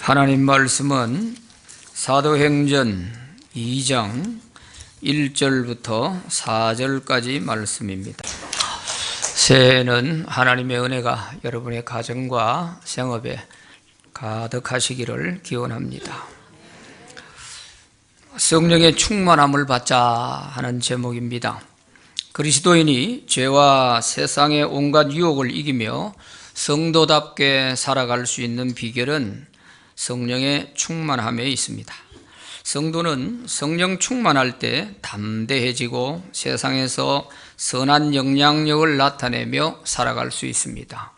하나님 말씀은 사도행전 2장 1절부터 4절까지 말씀입니다. 새해에는 하나님의 은혜가 여러분의 가정과 생업에 가득하시기를 기원합니다. 성령의 충만함을 받자 하는 제목입니다. 그리스도인이 죄와 세상의 온갖 유혹을 이기며 성도답게 살아갈 수 있는 비결은 성령의 충만함에 있습니다. 성도는 성령 충만할 때 담대해지고 세상에서 선한 영향력을 나타내며 살아갈 수 있습니다.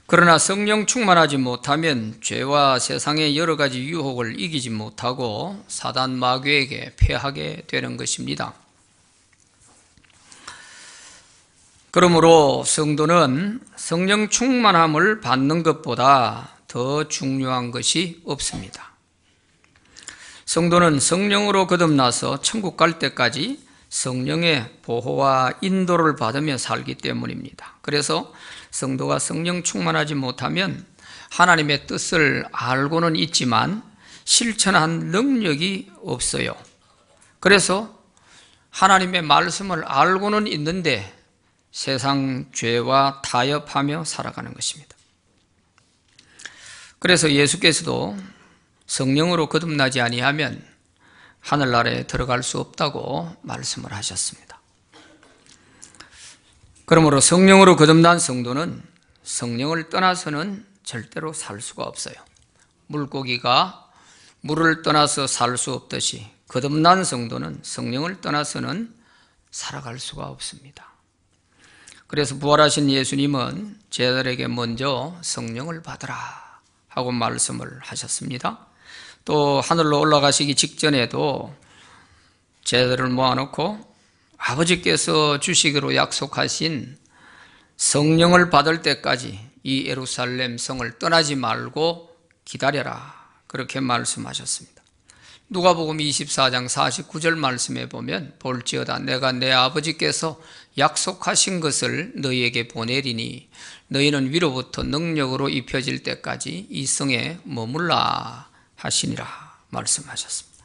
그러나 성령 충만하지 못하면 죄와 세상의 여러 가지 유혹을 이기지 못하고 사단 마귀에게 패하게 되는 것입니다. 그러므로 성도는 성령 충만함을 받는 것보다 더 중요한 것이 없습니다. 성도는 성령으로 거듭나서 천국 갈 때까지 성령의 보호와 인도를 받으며 살기 때문입니다. 그래서 성도가 성령 충만하지 못하면 하나님의 뜻을 알고는 있지만 실천한 능력이 없어요. 그래서 하나님의 말씀을 알고는 있는데 세상 죄와 타협하며 살아가는 것입니다. 그래서 예수께서도 성령으로 거듭나지 아니하면 하늘나라에 들어갈 수 없다고 말씀을 하셨습니다. 그러므로 성령으로 거듭난 성도는 성령을 떠나서는 절대로 살 수가 없어요. 물고기가 물을 떠나서 살 수 없듯이 거듭난 성도는 성령을 떠나서는 살아갈 수가 없습니다. 그래서 부활하신 예수님은 제자들에게 먼저 성령을 받으라 하고 말씀을 하셨습니다. 또 하늘로 올라가시기 직전에도 제자들을 모아놓고 아버지께서 주시기로 약속하신 성령을 받을 때까지 이 예루살렘 성을 떠나지 말고 기다려라, 그렇게 말씀하셨습니다. 누가복음 24장 49절 말씀에 보면 볼지어다 내가 내 아버지께서 약속하신 것을 너희에게 보내리니 너희는 위로부터 능력으로 입혀질 때까지 이 성에 머물라 하시니라 말씀하셨습니다.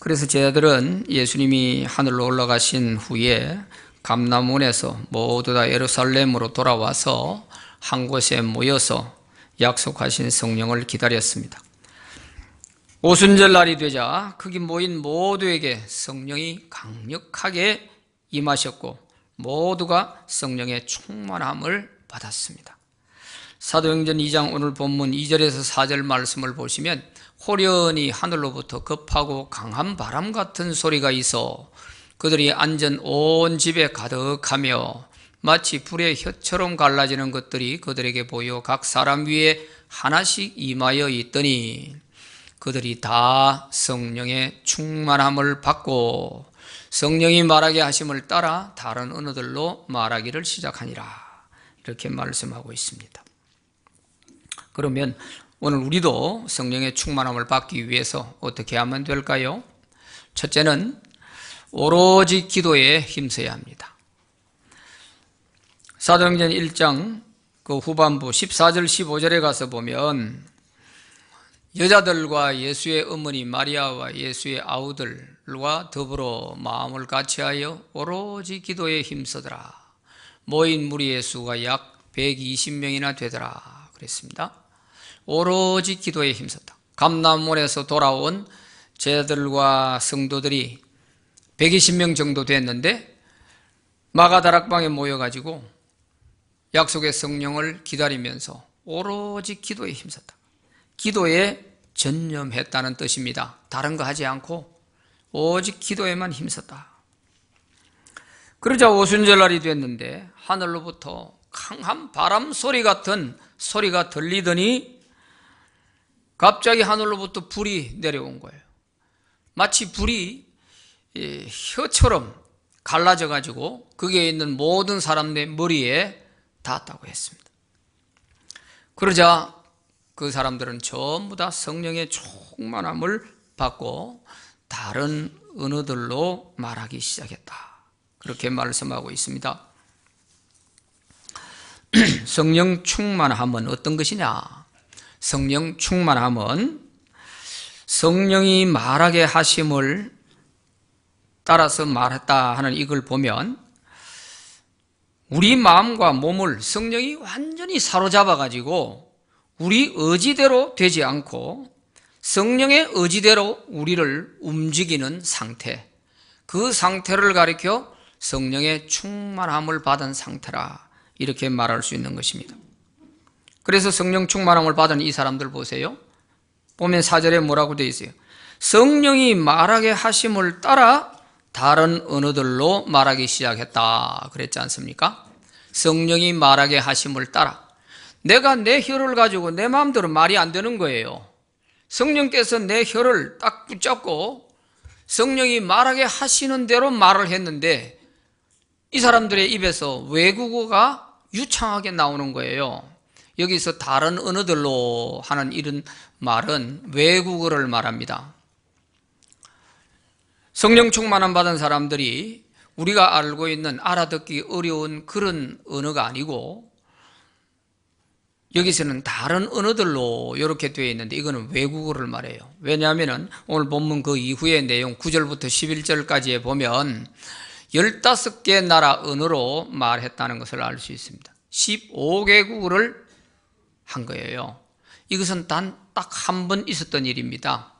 그래서 제자들은 예수님이 하늘로 올라가신 후에 감람원에서 모두 다 예루살렘으로 돌아와서 한 곳에 모여서 약속하신 성령을 기다렸습니다. 오순절 날이 되자 거기 모인 모두에게 성령이 강력하게 임하셨고 모두가 성령의 충만함을 받았습니다. 사도행전 2장 오늘 본문 2절에서 4절 말씀을 보시면 호련히 하늘로부터 급하고 강한 바람 같은 소리가 있어 그들이 앉은 온 집에 가득하며 마치 불의 혀처럼 갈라지는 것들이 그들에게 보여 각 사람 위에 하나씩 임하여 있더니 그들이 다 성령의 충만함을 받고 성령이 말하게 하심을 따라 다른 언어들로 말하기를 시작하니라, 이렇게 말씀하고 있습니다. 그러면 오늘 우리도 성령의 충만함을 받기 위해서 어떻게 하면 될까요? 첫째는 오로지 기도에 힘써야 합니다. 사도행전 1장 그 후반부 14절 15절에 가서 보면 여자들과 예수의 어머니 마리아와 예수의 아우들과 더불어 마음을 같이하여 오로지 기도에 힘쓰더라. 모인 무리의 수가 약 120명이나 되더라 그랬습니다. 오로지 기도에 힘썼다. 감람원에서 돌아온 제자들과 성도들이 120명 정도 됐는데 마가다락방에 모여가지고 약속의 성령을 기다리면서 오로지 기도에 힘썼다. 기도에 전념했다는 뜻입니다. 다른 거 하지 않고 오직 기도에만 힘썼다. 그러자 오순절날이 됐는데 하늘로부터 강한 바람 소리 같은 소리가 들리더니 갑자기 하늘로부터 불이 내려온 거예요. 마치 불이 혀처럼 갈라져 가지고 거기에 있는 모든 사람들의 머리에 닿았다고 했습니다. 그러자 그 사람들은 전부 다 성령의 충만함을 받고 다른 언어들로 말하기 시작했다, 그렇게 말씀하고 있습니다. 성령 충만함은 어떤 것이냐? 성령 충만함은 성령이 말하게 하심을 따라서 말했다 하는 이걸 보면 우리 마음과 몸을 성령이 완전히 사로잡아 가지고 우리 의지대로 되지 않고 성령의 의지대로 우리를 움직이는 상태, 그 상태를 가리켜 성령의 충만함을 받은 상태라 이렇게 말할 수 있는 것입니다. 그래서 성령 충만함을 받은 이 사람들 보세요. 보면 4절에 뭐라고 되어 있어요? 성령이 말하게 하심을 따라 다른 언어들로 말하기 시작했다 그랬지 않습니까? 성령이 말하게 하심을 따라. 내가 내 혀를 가지고 내 마음대로 말이 안 되는 거예요. 성령께서 내 혀를 딱 붙잡고 성령이 말하게 하시는 대로 말을 했는데 이 사람들의 입에서 외국어가 유창하게 나오는 거예요. 여기서 다른 언어들로 하는 이런 말은 외국어를 말합니다. 성령 충만함 받은 사람들이 우리가 알고 있는 알아듣기 어려운 그런 언어가 아니고 여기서는 다른 언어들로 이렇게 되어 있는데 이거는 외국어를 말해요. 왜냐하면 오늘 본문 그 이후의 내용 9절부터 11절까지에 보면 15개 나라 언어로 말했다는 것을 알 수 있습니다. 15개국어를 한 거예요. 이것은 단 딱 한 번 있었던 일입니다.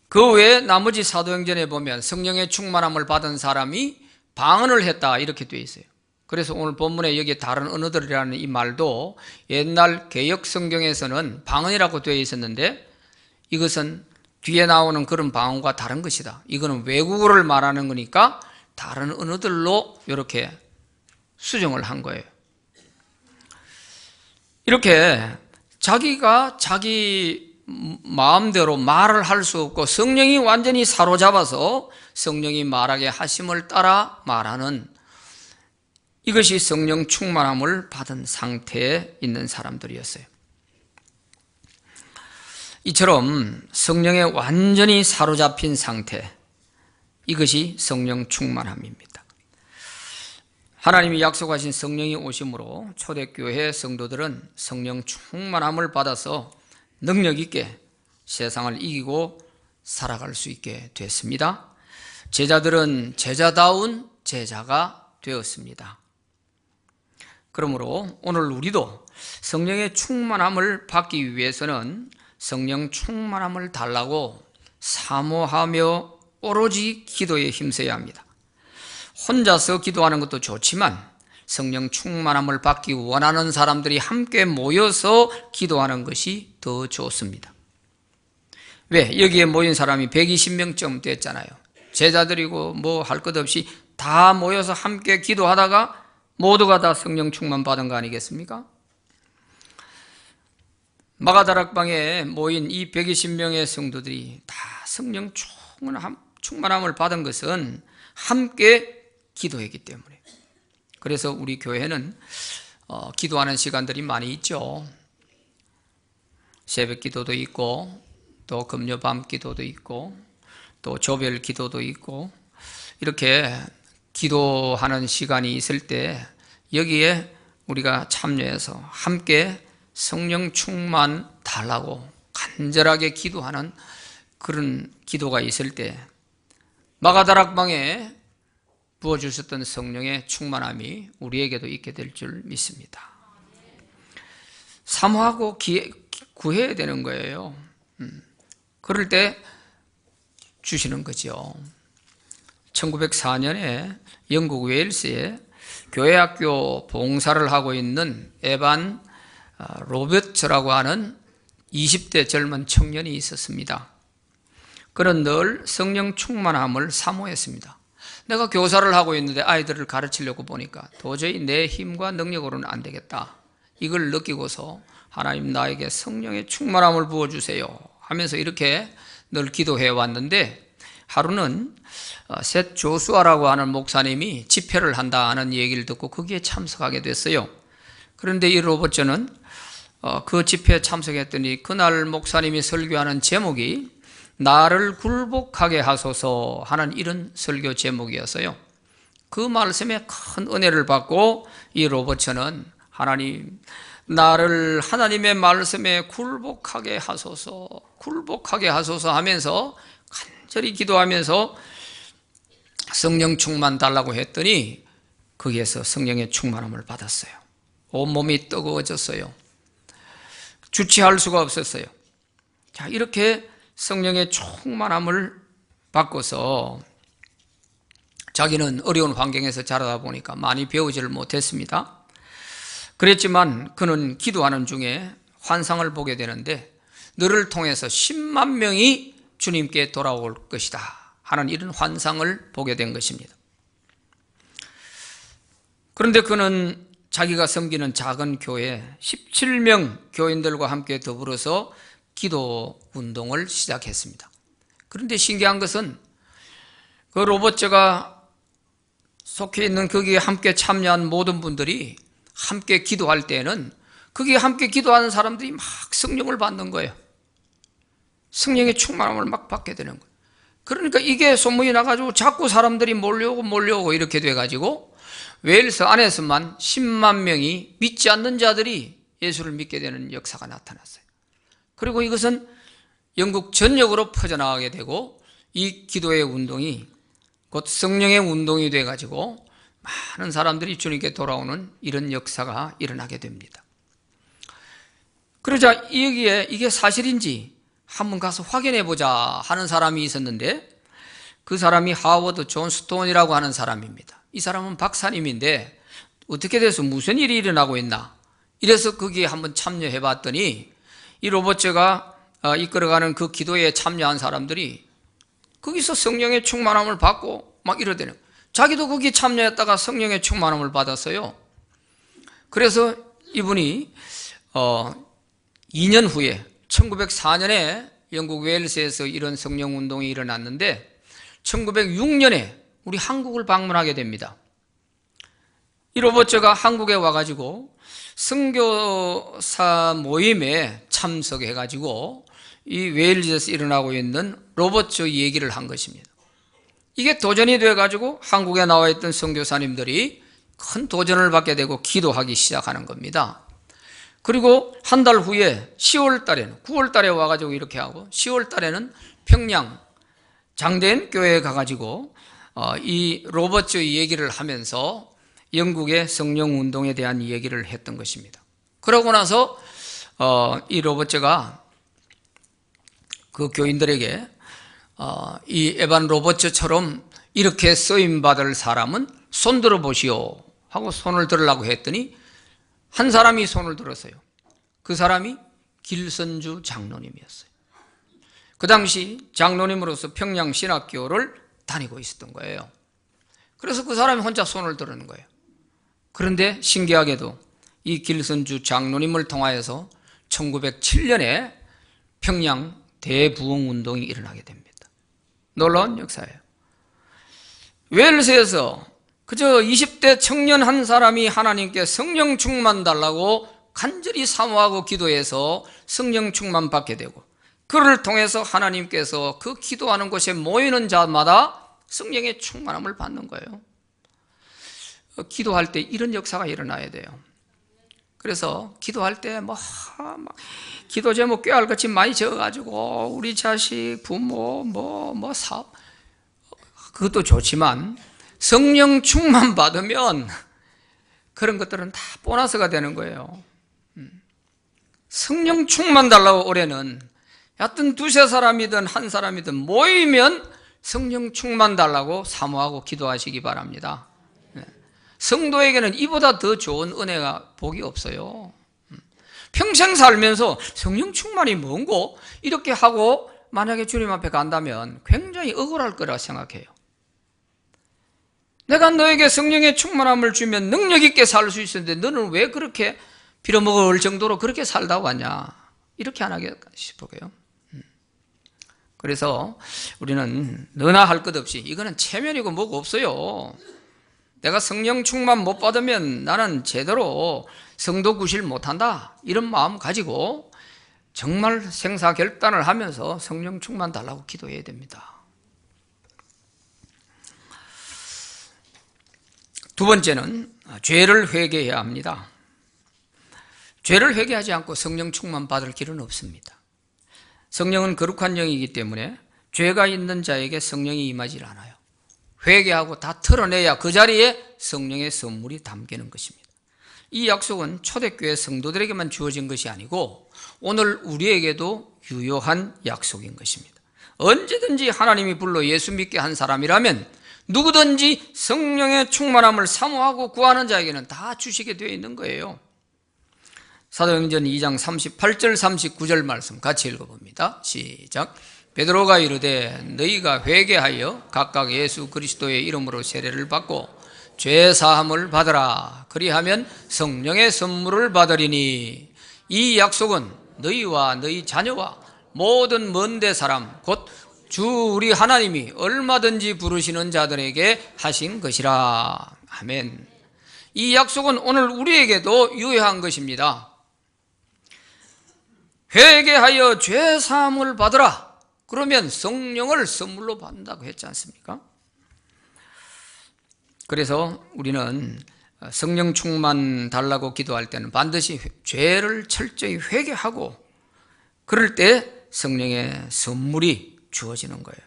그 외에 나머지 사도행전에 보면 성령의 충만함을 받은 사람이 방언을 했다 이렇게 되어 있어요. 그래서 오늘 본문에 여기 다른 언어들이라는 이 말도 옛날 개역 성경에서는 방언이라고 되어 있었는데 이것은 뒤에 나오는 그런 방언과 다른 것이다. 이거는 외국어를 말하는 거니까 다른 언어들로 이렇게 수정을 한 거예요. 이렇게 자기가 자기 마음대로 말을 할 수 없고 성령이 완전히 사로잡아서 성령이 말하게 하심을 따라 말하는 이것이 성령 충만함을 받은 상태에 있는 사람들이었어요. 이처럼 성령에 완전히 사로잡힌 상태, 이것이 성령 충만함입니다. 하나님이 약속하신 성령이 오심으로 초대교회 성도들은 성령 충만함을 받아서 능력 있게 세상을 이기고 살아갈 수 있게 됐습니다. 제자들은 제자다운 제자가 되었습니다. 그러므로 오늘 우리도 성령의 충만함을 받기 위해서는 성령 충만함을 달라고 사모하며 오로지 기도에 힘써야 합니다. 혼자서 기도하는 것도 좋지만 성령 충만함을 받기 원하는 사람들이 함께 모여서 기도하는 것이 더 좋습니다. 왜? 여기에 모인 사람이 120명쯤 됐잖아요. 제자들이고 뭐 할 것 없이 다 모여서 함께 기도하다가 모두가 다 성령 충만 받은 거 아니겠습니까? 마가다락방에 모인 이 120명의 성도들이 다 성령 충만함을 받은 것은 함께 기도했기 때문에. 그래서 우리 교회는 기도하는 시간들이 많이 있죠. 새벽 기도도 있고 또 금요 밤 기도도 있고 또 조별 기도도 있고 이렇게 기도하는 시간이 있을 때 여기에 우리가 참여해서 함께 성령 충만 달라고 간절하게 기도하는 그런 기도가 있을 때 마가다락방에 부어주셨던 성령의 충만함이 우리에게도 있게 될 줄 믿습니다. 사모하고 구해야 되는 거예요. 그럴 때 주시는 거죠. 1904년에 영국 웨일스에 교회학교 봉사를 하고 있는 에반 로버츠라고 하는 20대 젊은 청년이 있었습니다. 그는 늘 성령 충만함을 사모했습니다. 내가 교사를 하고 있는데 아이들을 가르치려고 보니까 도저히 내 힘과 능력으로는 안 되겠다. 이걸 느끼고서 하나님 나에게 성령의 충만함을 부어주세요 하면서 이렇게 늘 기도해 왔는데 하루는 셋 조수아라고 하는 목사님이 집회를 한다는 얘기를 듣고 거기에 참석하게 됐어요. 그런데 이 로버츠는 그 집회에 참석했더니 그날 목사님이 설교하는 제목이 나를 굴복하게 하소서 하는 이런 설교 제목이었어요. 그 말씀에 큰 은혜를 받고 이 로버츠는 하나님 나를 하나님의 말씀에 굴복하게 하소서, 굴복하게 하소서 하면서 간절히 기도하면서 성령 충만 달라고 했더니 거기에서 성령의 충만함을 받았어요. 온몸이 뜨거워졌어요. 주체할 수가 없었어요. 자, 이렇게 성령의 충만함을 받고서 자기는 어려운 환경에서 자라다 보니까 많이 배우지를 못했습니다. 그랬지만 그는 기도하는 중에 환상을 보게 되는데 너를 통해서 10만 명이 주님께 돌아올 것이다 하는 이런 환상을 보게 된 것입니다. 그런데 그는 자기가 섬기는 작은 교회 17명 교인들과 함께 더불어서 기도 운동을 시작했습니다. 그런데 신기한 것은 그 로봇제가 속해 있는 거기에 함께 참여한 모든 분들이 함께 기도할 때에는 거기에 함께 기도하는 사람들이 막 성령을 받는 거예요. 성령의 충만함을 막 받게 되는 거예요. 그러니까 이게 소문이 나가지고 자꾸 사람들이 몰려오고 이렇게 돼가지고 웨일스 안에서만 10만 명이 믿지 않는 자들이 예수를 믿게 되는 역사가 나타났어요. 그리고 이것은 영국 전역으로 퍼져나가게 되고 이 기도의 운동이 곧 성령의 운동이 돼가지고 많은 사람들이 주님께 돌아오는 이런 역사가 일어나게 됩니다. 그러자 여기에 이게 사실인지 한번 가서 확인해보자 하는 사람이 있었는데 그 사람이 하워드 존 스톤이라고 하는 사람입니다. 이 사람은 박사님인데 어떻게 돼서 무슨 일이 일어나고 있나 이래서 거기에 한번 참여해 봤더니 이 로봇제가 이끌어가는 그 기도에 참여한 사람들이 거기서 성령의 충만함을 받고 막 이러대는 거예요. 자기도 거기에 참여했다가 성령의 충만함을 받았어요. 그래서 이분이 2년 후에 1904년에 영국 웨일스에서 이런 성령운동이 일어났는데 1906년에 우리 한국을 방문하게 됩니다. 이 로봇제가 한국에 와가지고 선교사 모임에 참석해가지고 이 웨일즈에서 일어나고 있는 로봇제 얘기를 한 것입니다. 이게 도전이 돼가지고 한국에 나와 있던 선교사님들이 큰 도전을 받게 되고 기도하기 시작하는 겁니다. 그리고 한 달 후에 10월 달에는 9월 달에 와가지고 이렇게 하고 10월 달에는 평양 장대인 교회에 가가지고 이 로봇제 얘기를 하면서 영국의 성령 운동에 대한 얘기를 했던 것입니다. 그러고 나서 이 로봇제가 그 교인들에게 이 에반 로봇제처럼 이렇게 쓰임받을 사람은 손 들어보시오 하고 손을 들으려고 했더니 한 사람이 손을 들었어요. 그 사람이 길선주 장로님이었어요. 그 당시 장로님으로서 평양신학교를 다니고 있었던 거예요. 그래서 그 사람이 혼자 손을 들는 거예요. 그런데 신기하게도 이 길선주 장로님을 통하여서 1907년에 평양 대부흥운동이 일어나게 됩니다. 놀라운 역사예요. 웨일스에서 그저 20대 청년 한 사람이 하나님께 성령 충만 달라고 간절히 사모하고 기도해서 성령 충만 받게 되고 그를 통해서 하나님께서 그 기도하는 곳에 모이는 자마다 성령의 충만함을 받는 거예요. 기도할 때 이런 역사가 일어나야 돼요. 그래서 기도할 때 기도 제목 꾀알같이 많이 적어가지고 우리 자식, 부모, 사업 그것도 좋지만 성령 충만 받으면 그런 것들은 다 보너스가 되는 거예요. 성령 충만 달라고 올해는 여하튼 두세 사람이든 한 사람이든 모이면 성령 충만 달라고 사모하고 기도하시기 바랍니다. 성도에게는 이보다 더 좋은 은혜가 복이 없어요. 평생 살면서 성령 충만이 뭔고 이렇게 하고 만약에 주님 앞에 간다면 굉장히 억울할 거라 생각해요. 내가 너에게 성령의 충만함을 주면 능력 있게 살 수 있었는데 너는 왜 그렇게 빌어먹을 정도로 그렇게 살다 왔냐 이렇게 안 하게 싶어요. 그래서 우리는 너나 할 것 없이 이거는 체면이고 뭐가 없어요. 내가 성령 충만 못 받으면 나는 제대로 성도 구실 못한다 이런 마음 가지고 정말 생사결단을 하면서 성령 충만 달라고 기도해야 됩니다. 두 번째는 죄를 회개해야 합니다. 죄를 회개하지 않고 성령 충만 받을 길은 없습니다. 성령은 거룩한 영이기 때문에 죄가 있는 자에게 성령이 임하지 않아요. 회개하고 다 털어내야 그 자리에 성령의 선물이 담기는 것입니다. 이 약속은 초대교회 성도들에게만 주어진 것이 아니고 오늘 우리에게도 유효한 약속인 것입니다. 언제든지 하나님이 불러 예수 믿게 한 사람이라면 누구든지 성령의 충만함을 사모하고 구하는 자에게는 다 주시게 되어 있는 거예요. 사도행전 2장 38절 39절 말씀 같이 읽어봅니다. 시작. 베드로가 이르되 너희가 회개하여 각각 예수 그리스도의 이름으로 세례를 받고 죄 사함을 받으라. 그리하면 성령의 선물을 받으리니 이 약속은 너희와 너희 자녀와 모든 먼데 사람 곧 주 우리 하나님이 얼마든지 부르시는 자들에게 하신 것이라. 아멘. 이 약속은 오늘 우리에게도 유효한 것입니다. 회개하여 죄 사함을 받으라. 그러면 성령을 선물로 받는다고 했지 않습니까? 그래서 우리는 성령 충만 달라고 기도할 때는 반드시 죄를 철저히 회개하고 그럴 때 성령의 선물이 주어지는 거예요.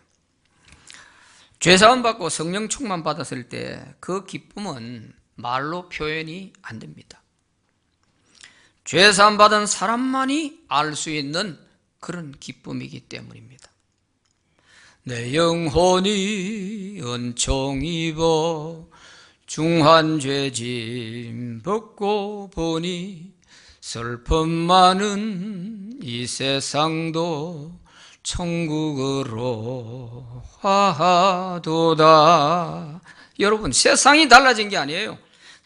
죄사함 받고 성령 충만 받았을 때 그 기쁨은 말로 표현이 안 됩니다. 죄사함 받은 사람만이 알 수 있는 그런 기쁨이기 때문입니다. 내 영혼이 은총 입어 중한 죄짐 벗고 보니 슬픔 많은 이 세상도 천국으로 화하도다. 여러분, 세상이 달라진 게 아니에요.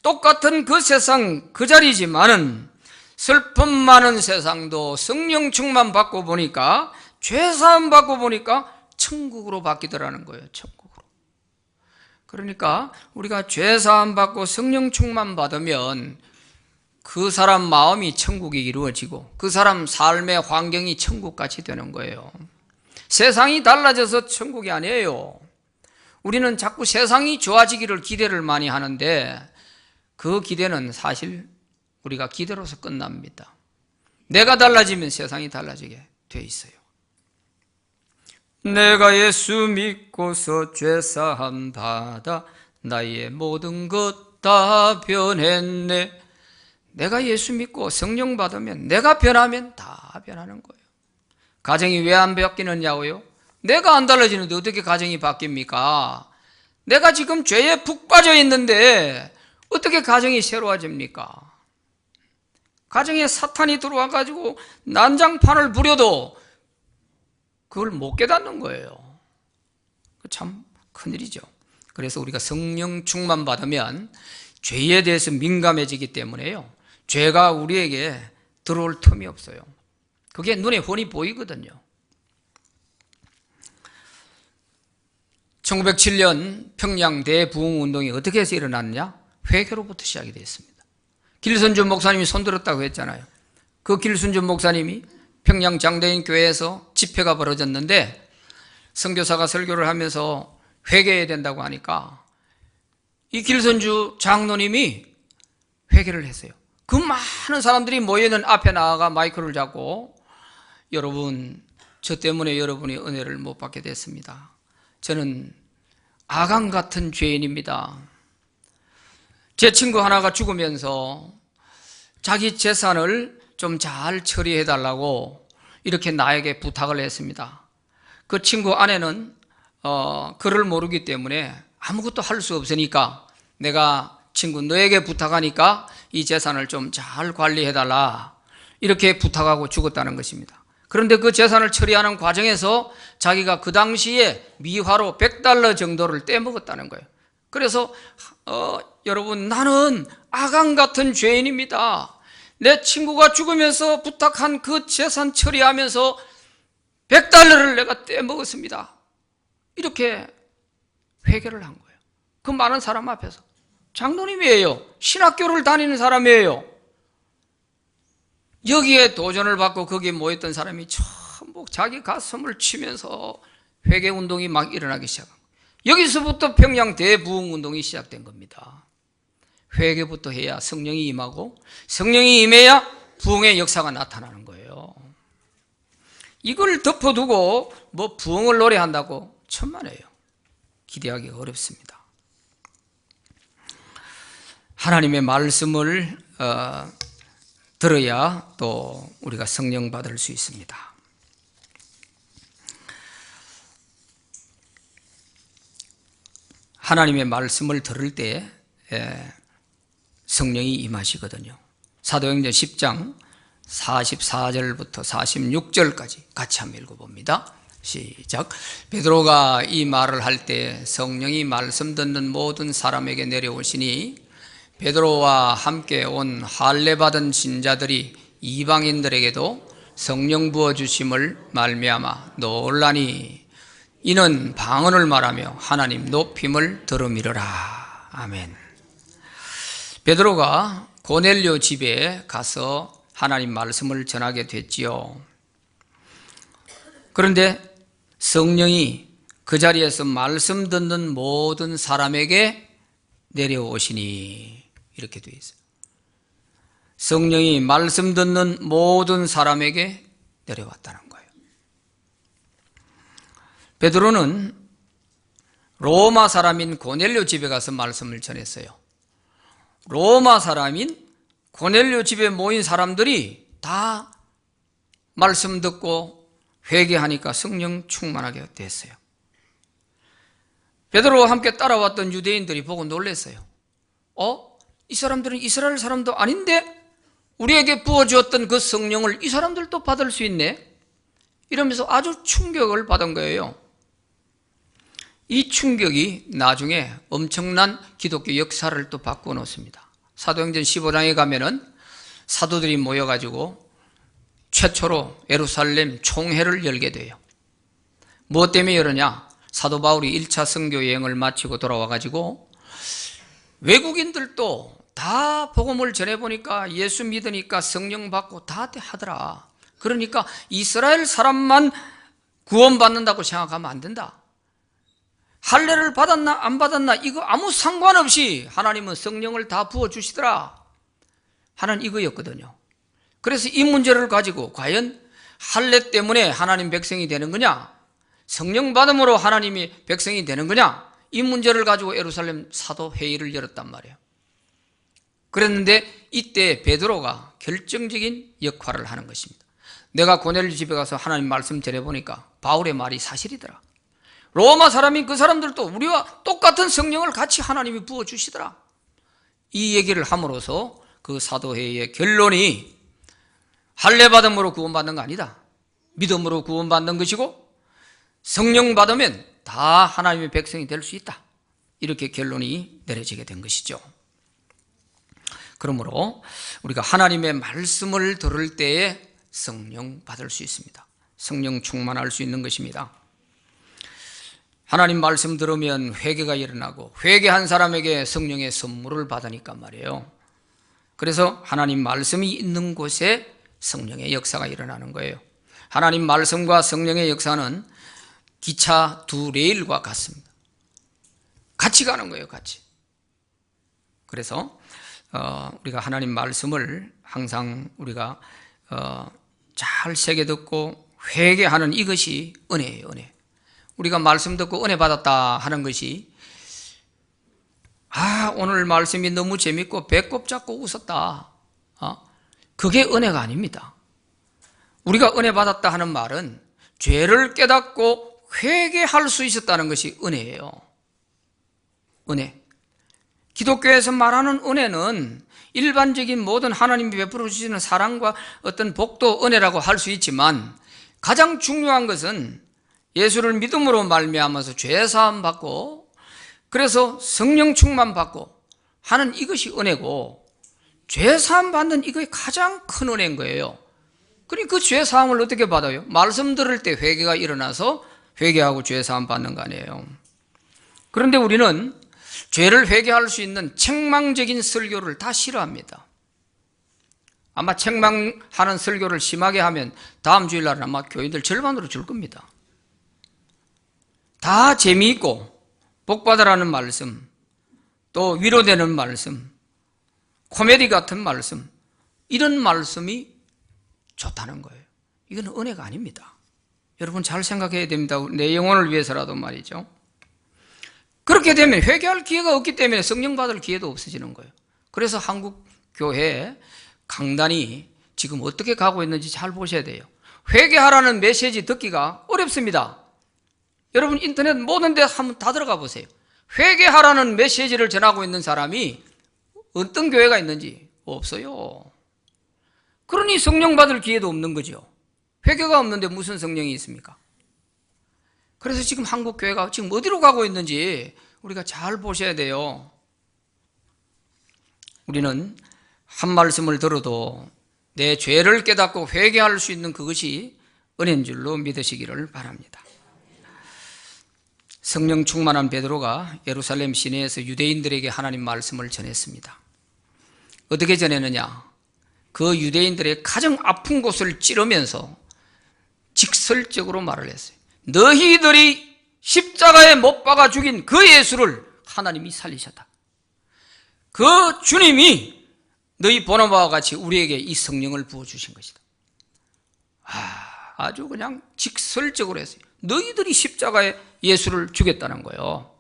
똑같은 그 세상 그 자리지만은 슬픔 많은 세상도 성령 충만 받고 보니까 죄사함 받고 보니까 천국으로 바뀌더라는 거예요. 천국으로. 그러니까 우리가 죄사함 받고 성령 충만 받으면 그 사람 마음이 천국이 이루어지고 그 사람 삶의 환경이 천국같이 되는 거예요. 세상이 달라져서 천국이 아니에요. 우리는 자꾸 세상이 좋아지기를 기대를 많이 하는데 그 기대는 사실 우리가 기대로서 끝납니다. 내가 달라지면 세상이 달라지게 돼 있어요. 내가 예수 믿고서 죄사함 받아 나의 모든 것 다 변했네. 내가 예수 믿고 성령 받으면 내가 변하면 다 변하는 거예요. 가정이 왜 안 바뀌느냐고요? 내가 안 달라지는데 어떻게 가정이 바뀝니까? 내가 지금 죄에 푹 빠져 있는데 어떻게 가정이 새로워집니까? 가정에 사탄이 들어와가지고 난장판을 부려도 그걸 못 깨닫는 거예요. 참 큰일이죠. 그래서 우리가 성령 충만 받으면 죄에 대해서 민감해지기 때문에요. 죄가 우리에게 들어올 틈이 없어요. 그게 눈에 훤히 보이거든요. 1907년 평양 대부흥운동이 어떻게 해서 일어났느냐? 회개로부터 시작이 됐습니다. 길순준 목사님이 손들었다고 했잖아요. 그 길순준 목사님이 평양 장대인 교회에서 집회가 벌어졌는데 선교사가 설교를 하면서 회개해야 된다고 하니까 이 길순주 장로님이 회개를 했어요. 그 많은 사람들이 모여있는 앞에 나아가 마이크를 잡고 여러분, 저 때문에 여러분이 은혜를 못 받게 됐습니다. 저는 아간 같은 죄인입니다. 제 친구 하나가 죽으면서 자기 재산을 좀 잘 처리해 달라고 이렇게 나에게 부탁을 했습니다. 그 친구 아내는 글을 모르기 때문에 아무것도 할 수 없으니까 내가 친구 너에게 부탁하니까 이 재산을 좀 잘 관리해 달라 이렇게 부탁하고 죽었다는 것입니다. 그런데 그 재산을 처리하는 과정에서 자기가 그 당시에 미화로 $100 정도를 떼먹었다는 거예요. 그래서 여러분, 나는 아간 같은 죄인입니다. 내 친구가 죽으면서 부탁한 그 재산 처리하면서 $100를 내가 떼먹었습니다. 이렇게 회개를 한 거예요. 그 많은 사람 앞에서. 장로님이에요. 신학교를 다니는 사람이에요. 여기에 도전을 받고 거기에 모였던 사람이 전부 자기 가슴을 치면서 회개운동이 막 일어나기 시작한 거예요. 여기서부터 평양 대부흥운동이 시작된 겁니다. 회개부터 해야 성령이 임하고 성령이 임해야 부흥의 역사가 나타나는 거예요. 이걸 덮어두고 뭐 부흥을 노래한다고 천만에요. 기대하기가 어렵습니다. 하나님의 말씀을 들어야 또 우리가 성령 받을 수 있습니다. 하나님의 말씀을 들을 때 성령이 임하시거든요. 사도행전 10장 44절부터 46절까지 같이 한번 읽어봅니다. 시작. 베드로가 이 말을 할 때 성령이 말씀 듣는 모든 사람에게 내려오시니 베드로와 함께 온 할례 받은 신자들이 이방인들에게도 성령 부어주심을 말미암아 놀라니 이는 방언을 말하며 하나님 높임을 들음이러라. 아멘. 베드로가 고넬료 집에 가서 하나님 말씀을 전하게 됐지요. 그런데 성령이 그 자리에서 말씀 듣는 모든 사람에게 내려오시니 이렇게 되어 있어요. 성령이 말씀 듣는 모든 사람에게 내려왔다는 거예요. 베드로는 로마 사람인 고넬료 집에 가서 말씀을 전했어요. 로마 사람인 고넬료 집에 모인 사람들이 다 말씀 듣고 회개하니까 성령 충만하게 됐어요. 베드로와 함께 따라왔던 유대인들이 보고 놀랐어요. 이 사람들은 이스라엘 사람도 아닌데 우리에게 부어주었던 그 성령을 이 사람들도 받을 수 있네? 이러면서 아주 충격을 받은 거예요. 이 충격이 나중에 엄청난 기독교 역사를 또 바꾸어 놓습니다. 사도행전 15장에 가면은 사도들이 모여가지고 최초로 예루살렘 총회를 열게 돼요. 무엇 때문에 열으냐? 사도 바울이 1차 선교 여행을 마치고 돌아와가지고 외국인들도 다 복음을 전해보니까 예수 믿으니까 성령 받고 다 하더라. 그러니까 이스라엘 사람만 구원받는다고 생각하면 안 된다. 할례를 받았나 안 받았나 이거 아무 상관없이 하나님은 성령을 다 부어주시더라 하는 이거였거든요. 그래서 이 문제를 가지고 과연 할례 때문에 하나님 백성이 되는 거냐, 성령 받음으로 하나님이 백성이 되는 거냐, 이 문제를 가지고 예루살렘 사도회의를 열었단 말이에요. 그랬는데 이때 베드로가 결정적인 역할을 하는 것입니다. 내가 고넬료 집에 가서 하나님 말씀 전해보니까 바울의 말이 사실이더라. 로마 사람인 그 사람들도 우리와 똑같은 성령을 같이 하나님이 부어주시더라. 이 얘기를 함으로써 그 사도회의의 결론이 할례받음으로 구원받는 거 아니다. 믿음으로 구원받는 것이고 성령 받으면 다 하나님의 백성이 될 수 있다. 이렇게 결론이 내려지게 된 것이죠. 그러므로 우리가 하나님의 말씀을 들을 때에 성령 받을 수 있습니다. 성령 충만할 수 있는 것입니다. 하나님 말씀 들으면 회개가 일어나고 회개한 사람에게 성령의 선물을 받으니까 말이에요. 그래서 하나님 말씀이 있는 곳에 성령의 역사가 일어나는 거예요. 하나님 말씀과 성령의 역사는 기차 두 레일과 같습니다. 같이 가는 거예요, 같이. 그래서 우리가 하나님 말씀을 항상 우리가 잘 새겨 듣고 회개하는 이것이 은혜예요, 은혜. 우리가 말씀 듣고 은혜 받았다 하는 것이 오늘 말씀이 너무 재밌고 배꼽 잡고 웃었다. 그게 은혜가 아닙니다. 우리가 은혜 받았다 하는 말은 죄를 깨닫고 회개할 수 있었다는 것이 은혜예요. 은혜. 기독교에서 말하는 은혜는 일반적인 모든 하나님이 베풀어 주시는 사랑과 어떤 복도 은혜라고 할 수 있지만 가장 중요한 것은 예수를 믿음으로 말미암아서 죄 사함 받고 그래서 성령 충만 받고 하는 이것이 은혜고 죄 사함 받는 이것이 가장 큰 은혜인 거예요. 그러니까 그 죄 사함을 어떻게 받아요? 말씀 들을 때 회개가 일어나서 회개하고 죄 사함 받는 거 아니에요. 그런데 우리는 죄를 회개할 수 있는 책망적인 설교를 다 싫어합니다. 아마 책망하는 설교를 심하게 하면 다음 주일날은 아마 교인들 절반으로 줄 겁니다. 다 재미있고 복받으라는 말씀, 또 위로되는 말씀, 코미디 같은 말씀, 이런 말씀이 좋다는 거예요. 이건 은혜가 아닙니다. 여러분 잘 생각해야 됩니다. 내 영혼을 위해서라도 말이죠. 그렇게 되면 회개할 기회가 없기 때문에 성령 받을 기회도 없어지는 거예요. 그래서 한국 교회 강단이 지금 어떻게 가고 있는지 잘 보셔야 돼요. 회개하라는 메시지 듣기가 어렵습니다. 여러분 인터넷 모든 데 한번 다 들어가 보세요. 회개하라는 메시지를 전하고 있는 사람이 어떤 교회가 있는지 없어요. 그러니 성령 받을 기회도 없는 거죠. 회개가 없는데 무슨 성령이 있습니까? 그래서 지금 한국 교회가 지금 어디로 가고 있는지 우리가 잘 보셔야 돼요. 우리는 한 말씀을 들어도 내 죄를 깨닫고 회개할 수 있는 그것이 은혜인 줄로 믿으시기를 바랍니다. 성령 충만한 베드로가 예루살렘 시내에서 유대인들에게 하나님 말씀을 전했습니다. 어떻게 전했느냐? 그 유대인들의 가장 아픈 곳을 찌르면서 직설적으로 말을 했어요. 너희들이 십자가에 못 박아 죽인 그 예수를 하나님이 살리셨다. 그 주님이 너희 보는 바와 같이 우리에게 이 성령을 부어주신 것이다. 아주 그냥 직설적으로 했어요. 너희들이 십자가에 예수를 죽였다는 거예요.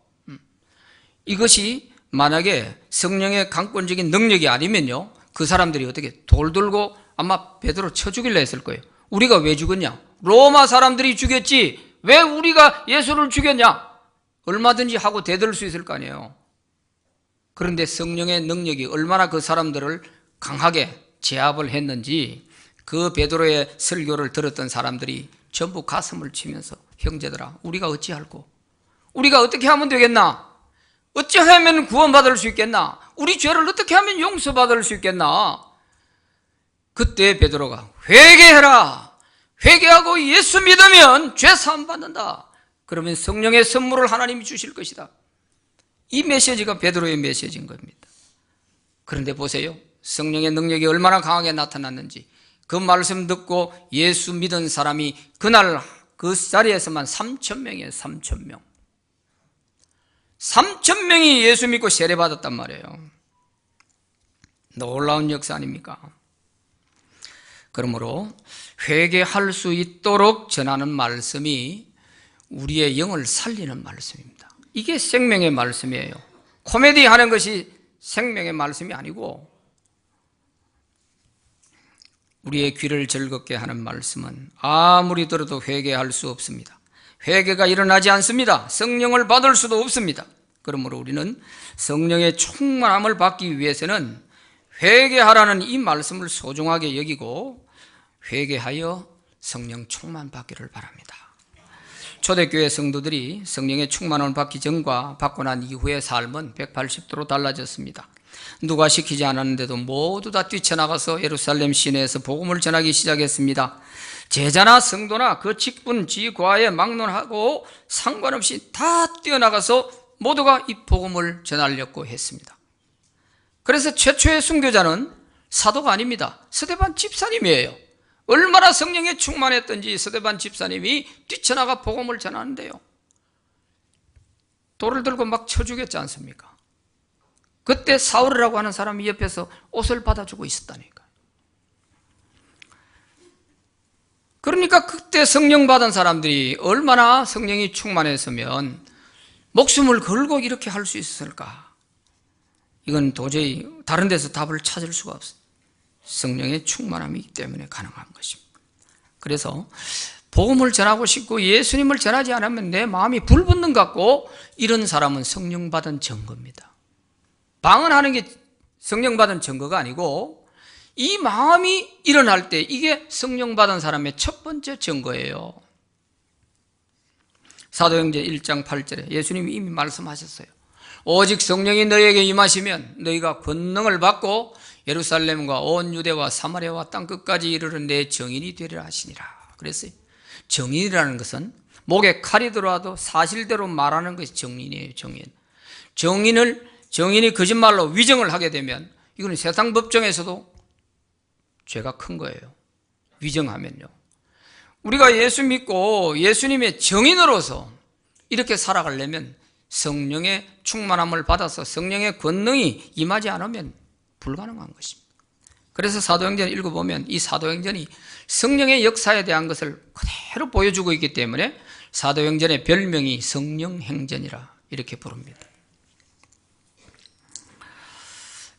이것이 만약에 성령의 강권적인 능력이 아니면요, 그 사람들이 어떻게 돌 들고 아마 베드로 쳐 죽이려 했을 거예요. 우리가 왜 죽었냐? 로마 사람들이 죽였지 왜 우리가 예수를 죽였냐? 얼마든지 하고 대들 수 있을 거 아니에요. 그런데 성령의 능력이 얼마나 그 사람들을 강하게 제압을 했는지 그 베드로의 설교를 들었던 사람들이 전부 가슴을 치면서 형제들아, 우리가 어찌할꼬? 우리가 어떻게 하면 되겠나? 어찌하면 구원받을 수 있겠나? 우리 죄를 어떻게 하면 용서받을 수 있겠나? 그때 베드로가 회개해라. 회개하고 예수 믿으면 죄 사함 받는다. 그러면 성령의 선물을 하나님이 주실 것이다. 이 메시지가 베드로의 메시지인 겁니다. 그런데 보세요. 성령의 능력이 얼마나 강하게 나타났는지. 그 말씀 듣고 예수 믿은 사람이 그날 그 자리에서만 3,000명이에요. 3,000명. 3,000명이 예수 믿고 세례받았단 말이에요. 놀라운 역사 아닙니까? 그러므로 회개할 수 있도록 전하는 말씀이 우리의 영을 살리는 말씀입니다. 이게 생명의 말씀이에요. 코미디 하는 것이 생명의 말씀이 아니고 우리의 귀를 즐겁게 하는 말씀은 아무리 들어도 회개할 수 없습니다. 회개가 일어나지 않습니다. 성령을 받을 수도 없습니다. 그러므로 우리는 성령의 충만함을 받기 위해서는 회개하라는 이 말씀을 소중하게 여기고 회개하여 성령 충만 받기를 바랍니다. 초대교회 성도들이 성령의 충만함을 받기 전과 받고 난 이후의 삶은 180도로 달라졌습니다. 누가 시키지 않았는데도 모두 다 뛰쳐나가서 예루살렘 시내에서 복음을 전하기 시작했습니다. 제자나 성도나 그 직분, 지과에 막론하고 상관없이 다 뛰어나가서 모두가 이 복음을 전하려고 했습니다. 그래서 최초의 순교자는 사도가 아닙니다. 스데반 집사님이에요. 얼마나 성령에 충만했던지 스데반 집사님이 뛰쳐나가 복음을 전하는데요. 돌을 들고 막 쳐 죽였지 않습니까? 그때 사울이라고 하는 사람이 옆에서 옷을 받아주고 있었다니까. 그러니까 그때 성령 받은 사람들이 얼마나 성령이 충만했으면 목숨을 걸고 이렇게 할 수 있었을까? 이건 도저히 다른 데서 답을 찾을 수가 없어요. 성령의 충만함이기 때문에 가능한 것입니다. 그래서 복음을 전하고 싶고 예수님을 전하지 않으면 내 마음이 불붙는 것 같고 이런 사람은 성령 받은 증거입니다. 방언하는 게 성령 받은 증거가 아니고 이 마음이 일어날 때 이게 성령 받은 사람의 첫 번째 증거예요. 사도행전 1장 8절에 예수님이 이미 말씀하셨어요. 오직 성령이 너희에게 임하시면 너희가 권능을 받고 예루살렘과 온 유대와 사마리아와 땅끝까지 이르는 내 증인이 되리라 하시니라. 그랬어요. 증인이라는 것은 목에 칼이 들어와도 사실대로 말하는 것이 증인이에요. 증인이 거짓말로 위정을 하게 되면 이거는 세상 법정에서도 죄가 큰 거예요. 위정하면요. 우리가 예수 믿고 예수님의 증인으로서 이렇게 살아가려면 성령의 충만함을 받아서 성령의 권능이 임하지 않으면 불가능한 것입니다. 그래서 사도행전 읽어보면 이 사도행전이 성령의 역사에 대한 것을 그대로 보여주고 있기 때문에 사도행전의 별명이 성령행전이라 이렇게 부릅니다.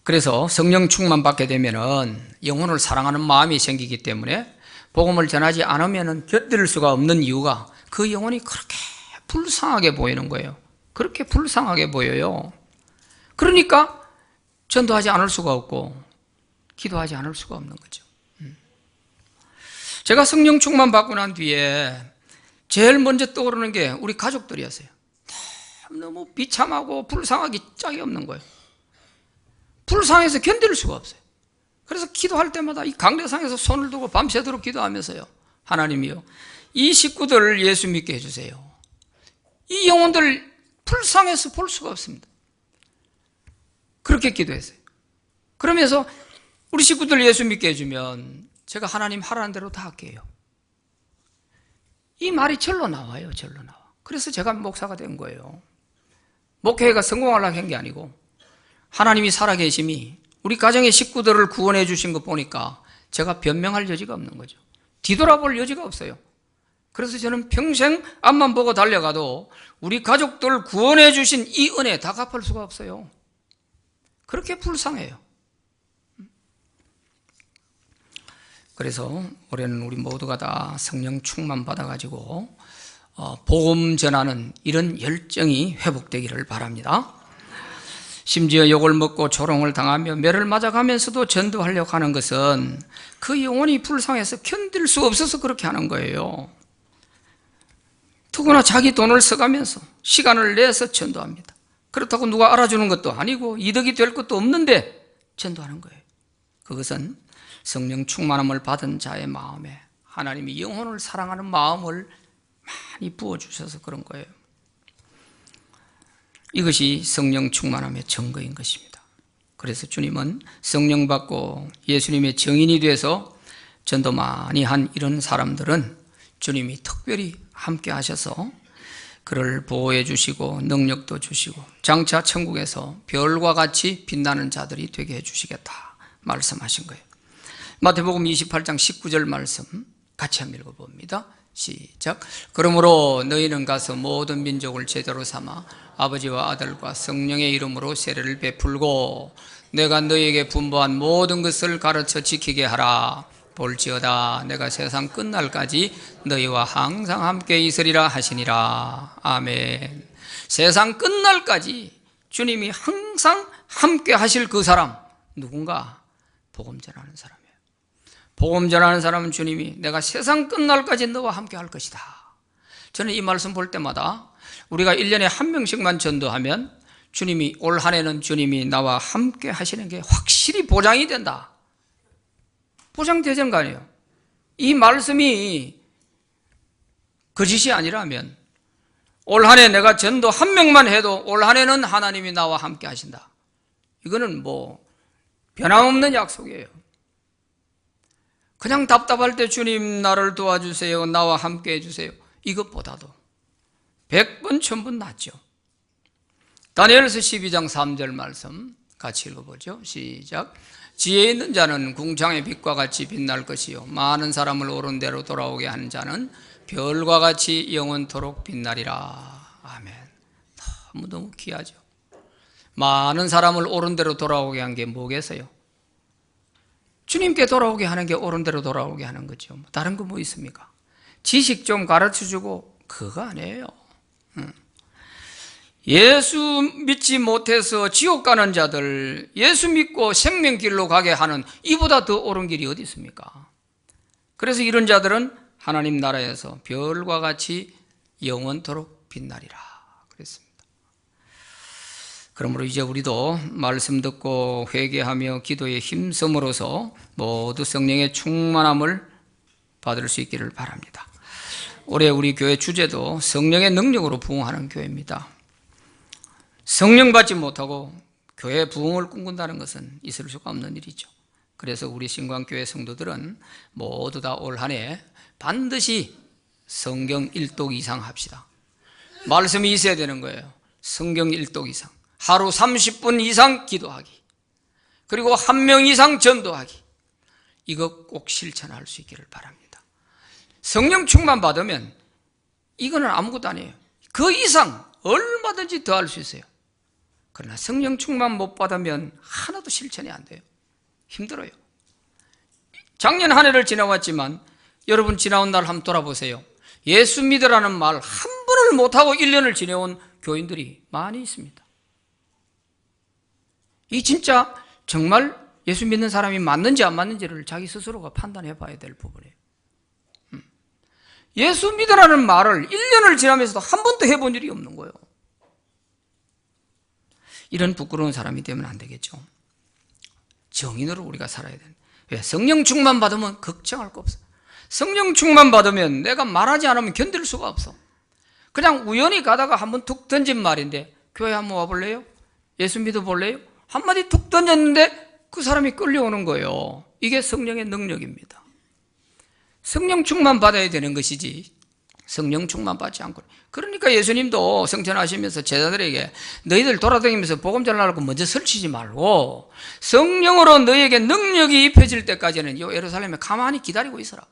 그래서 성령 충만 받게 되면은 영혼을 사랑하는 마음이 생기기 때문에 복음을 전하지 않으면 견딜 수가 없는 이유가 그 영혼이 그렇게 불쌍하게 보이는 거예요. 그렇게 불쌍하게 보여요. 그러니까 전도하지 않을 수가 없고 기도하지 않을 수가 없는 거죠. 제가 성령 충만 받고 난 뒤에 제일 먼저 떠오르는 게 우리 가족들이었어요. 너무 비참하고 불쌍하기 짝이 없는 거예요. 불쌍해서 견딜 수가 없어요. 그래서 기도할 때마다 이 강대상에서 손을 두고 밤새도록 기도하면서요, 하나님이요, 이 식구들 예수 믿게 해주세요. 이 영혼들 불쌍해서 볼 수가 없습니다. 그렇게 기도했어요. 그러면서 우리 식구들 예수 믿게 해주면 제가 하나님 하라는 대로 다 할게요. 이 말이 절로 나와요. 절로 나와. 그래서 제가 목사가 된 거예요. 목회가 성공하려고 한 게 아니고 하나님이 살아계심이 우리 가정의 식구들을 구원해 주신 거 보니까 제가 변명할 여지가 없는 거죠. 뒤돌아볼 여지가 없어요. 그래서 저는 평생 앞만 보고 달려가도 우리 가족들 구원해 주신 이 은혜 다 갚을 수가 없어요. 그렇게 불쌍해요. 그래서 올해는 우리 모두가 다 성령 충만 받아가지고 복음 전하는 이런 열정이 회복되기를 바랍니다. 심지어 욕을 먹고 조롱을 당하며 매를 맞아가면서도 전도하려고 하는 것은 그 영혼이 불쌍해서 견딜 수 없어서 그렇게 하는 거예요. 더구나 자기 돈을 써가면서 시간을 내서 전도합니다. 그렇다고 누가 알아주는 것도 아니고 이득이 될 것도 없는데 전도하는 거예요. 그것은 성령 충만함을 받은 자의 마음에 하나님이 영혼을 사랑하는 마음을 많이 부어주셔서 그런 거예요. 이것이 성령 충만함의 증거인 것입니다. 그래서 주님은 성령 받고 예수님의 증인이 돼서 전도 많이 한 이런 사람들은 주님이 특별히 함께 하셔서 그를 보호해 주시고 능력도 주시고 장차 천국에서 별과 같이 빛나는 자들이 되게 해 주시겠다 말씀하신 거예요. 마태복음 28장 19절 말씀 같이 한번 읽어봅니다. 시작. 그러므로 너희는 가서 모든 민족을 제자로 삼아 아버지와 아들과 성령의 이름으로 세례를 베풀고 내가 너희에게 분부한 모든 것을 가르쳐 지키게 하라. 볼지어다 내가 세상 끝날까지 너희와 항상 함께 있으리라 하시니라. 아멘. 세상 끝날까지 주님이 항상 함께 하실 그 사람 누군가? 복음 전하는 사람이에요. 복음 전하는 사람은 주님이 내가 세상 끝날까지 너와 함께 할 것이다. 저는 이 말씀 볼 때마다 우리가 1년에 한 명씩만 전도하면 주님이 올 한 해는 주님이 나와 함께 하시는 게 확실히 보장이 된다. 보장되는 거 아니에요. 이 말씀이 거짓이 아니라면 올 한 해 내가 전도 한 명만 해도 올 한 해는 하나님이 나와 함께 하신다. 이거는 뭐 변함없는 약속이에요. 그냥 답답할 때 주님 나를 도와주세요, 나와 함께 해주세요, 이것보다도 100번 1000번 낫죠. 다니엘서 12장 3절 말씀 같이 읽어보죠. 시작. 지혜 있는 자는 궁창의 빛과 같이 빛날 것이요 많은 사람을 옳은 대로 돌아오게 하는 자는 별과 같이 영원토록 빛나리라. 아멘. 너무너무 귀하죠. 많은 사람을 옳은 대로 돌아오게 한 게 뭐겠어요? 주님께 돌아오게 하는 게 옳은 대로 돌아오게 하는 거죠. 다른 거 뭐 있습니까? 지식 좀 가르쳐주고 그거 아니에요. 예수 믿지 못해서 지옥 가는 자들 예수 믿고 생명길로 가게 하는 이보다 더 옳은 길이 어디 있습니까? 그래서 이런 자들은 하나님 나라에서 별과 같이 영원토록 빛나리라 그랬습니다. 그러므로 이제 우리도 말씀 듣고 회개하며 기도에 힘쓰므로써 모두 성령의 충만함을 받을 수 있기를 바랍니다. 올해 우리 교회 주제도 성령의 능력으로 부흥하는 교회입니다. 성령 받지 못하고 교회 부흥을 꿈꾼다는 것은 있을 수가 없는 일이죠. 그래서 우리 신광교회 성도들은 모두 다 올 한 해 반드시 성경 1독 이상 합시다. 말씀이 있어야 되는 거예요. 성경 1독 이상. 하루 30분 이상 기도하기. 그리고 1명 이상 전도하기. 이거 꼭 실천할 수 있기를 바랍니다. 성령 충만 받으면 이거는 아무것도 아니에요. 그 이상 얼마든지 더 할 수 있어요. 그러나 성령 충만 못 받으면 하나도 실천이 안 돼요. 힘들어요. 작년 한 해를 지나왔지만 여러분 지나온 날 한번 돌아보세요. 예수 믿으라는 말 한 번을 못하고 1년을 지내온 교인들이 많이 있습니다. 이 진짜 정말 예수 믿는 사람이 맞는지 안 맞는지를 자기 스스로가 판단해 봐야 될 부분이에요. 예수 믿으라는 말을 1년을 지나면서도 한 번도 해본 일이 없는 거예요. 이런 부끄러운 사람이 되면 안 되겠죠. 정인으로 우리가 살아야 되는. 왜? 성령 충만 받으면 걱정할 거 없어. 성령 충만 받으면 내가 말하지 않으면 견딜 수가 없어. 그냥 우연히 가다가 한번 툭 던진 말인데 교회 한번 와볼래요? 예수 믿어볼래요? 한마디 툭 던졌는데 그 사람이 끌려오는 거예요. 이게 성령의 능력입니다. 성령 충만 받아야 되는 것이지 성령 충만 받지 않고. 그러니까 예수님도 성천하시면서 제자들에게 너희들 돌아다니면서 복음 전하려고 먼저 설치지 말고 성령으로 너희에게 능력이 입혀질 때까지는 이 예루살렘에 가만히 기다리고 있어라.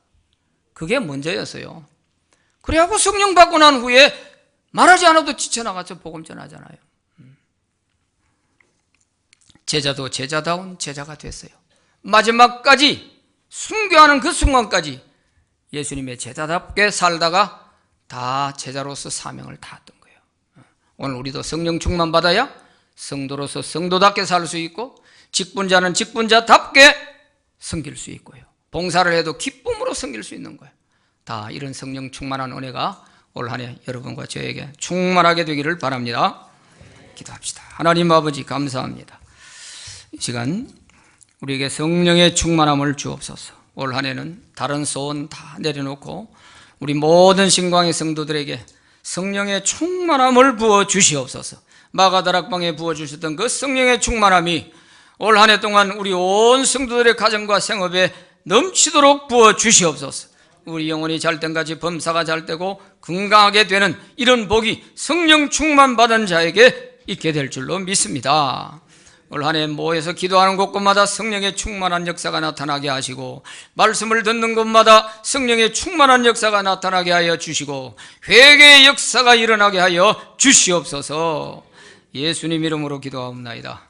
그게 먼저였어요. 그래갖고 성령 받고 난 후에 말하지 않아도 지쳐나가서 복음 전하잖아요. 제자도 제자다운 제자가 됐어요. 마지막까지 순교하는 그 순간까지 예수님의 제자답게 살다가 다 제자로서 사명을 다했던 거예요. 오늘 우리도 성령 충만 받아야 성도로서 성도답게 살 수 있고 직분자는 직분자답게 섬길 수 있고요. 봉사를 해도 기쁨으로 섬길 수 있는 거예요. 다 이런 성령 충만한 은혜가 올 한 해 여러분과 저에게 충만하게 되기를 바랍니다. 기도합시다. 하나님 아버지 감사합니다. 이 시간 우리에게 성령의 충만함을 주옵소서. 올 한 해는 다른 소원 다 내려놓고 우리 모든 신광의 성도들에게 성령의 충만함을 부어 주시옵소서. 마가다락방에 부어 주셨던 그 성령의 충만함이 올 한 해 동안 우리 온 성도들의 가정과 생업에 넘치도록 부어 주시옵소서. 우리 영혼이 잘 때까지 범사가 잘 되고 건강하게 되는 이런 복이 성령 충만 받은 자에게 있게 될 줄로 믿습니다. 올 한 해 모여서 기도하는 곳곳마다 성령의 충만한 역사가 나타나게 하시고 말씀을 듣는 곳마다 성령의 충만한 역사가 나타나게 하여 주시고 회개의 역사가 일어나게 하여 주시옵소서. 예수님 이름으로 기도하옵나이다.